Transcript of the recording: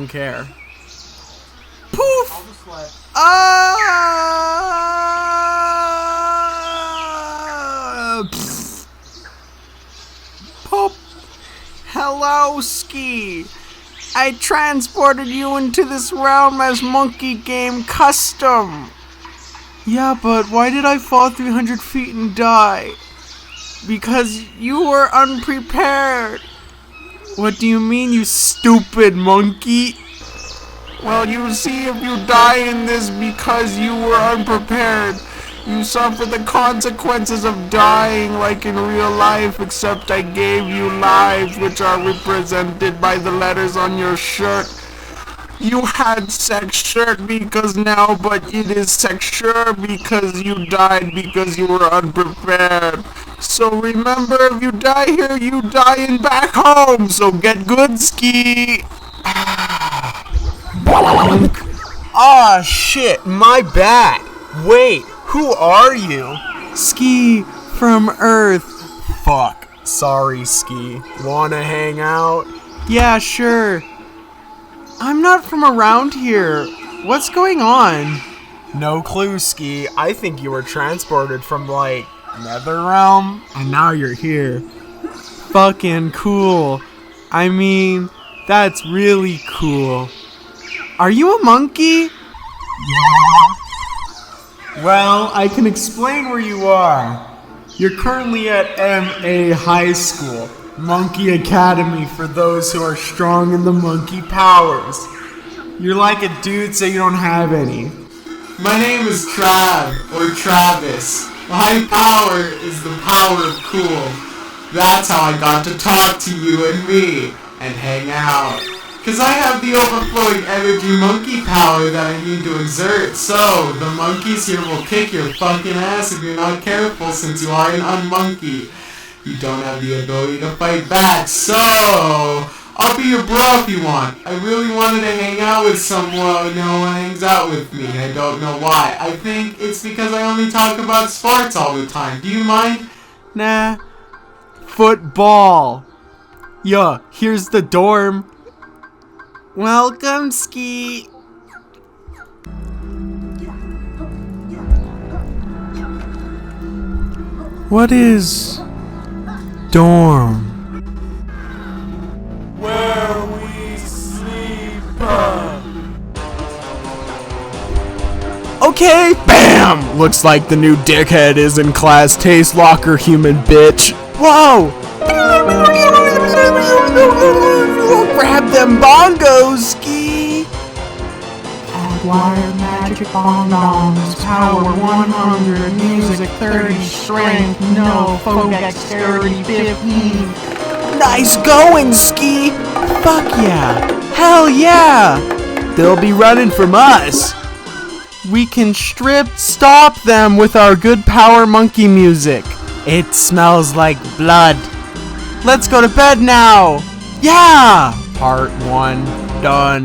don't care. Poof! Pop. Hello, Ski. I transported you into this realm as Monkey Game Custom. Yeah, but why did I fall 300 feet and die? Because you were unprepared. What do you mean, you stupid monkey? Well, you see, if you die in this because you were unprepared, you suffer the consequences of dying like in real life, except I gave you lives, which are represented by the letters on your shirt. You had sex shirt because now, but it is sex shirt because you died because you were unprepared. So remember, if you die here, you die in back home. So get good, Ski. Ah, shit, my bad. Wait, who are you? Ski from Earth. Fuck, sorry, Ski. Wanna hang out? Yeah, sure. I'm not from around here. What's going on? No clue, Ski. I think you were transported from, like, Nether Realm, and now you're here. Fucking cool. I mean, that's really cool. Are you a monkey? Yeah. Well, I can explain where you are. You're currently at MA High School, Monkey Academy for those who are strong in the monkey powers. You're like a dude, so you don't have any. My name is Trav, or Travis. My power is the power of cool. That's how I got to talk to you and me, and hang out. Cause I have the overflowing energy monkey power that I need to exert, so the monkeys here will kick your fucking ass if you're not careful, since you are an unmonkey. You don't have the ability to fight back, so I'll be your bro if you want. I really wanted to hang out with someone no one hangs out with me. I don't know why. I think it's because I only talk about sports all the time. Do you mind? Nah. Football. Yeah, here's the dorm. Welcome, Ski. What is dorm? Where we sleep. Okay, bam! Looks like the new dickhead is in class. Taste locker, human bitch. Whoa! Grab them bongos, Ski! Hardwired magic bonbons, power 100, music 30, strength, no, foe dexterity 15. Nice going, Ski! Fuck yeah! Hell yeah! They'll be running from us! We can stop them with our good power monkey music. It smells like blood. Let's go to bed now! Yeah! Part 1 done.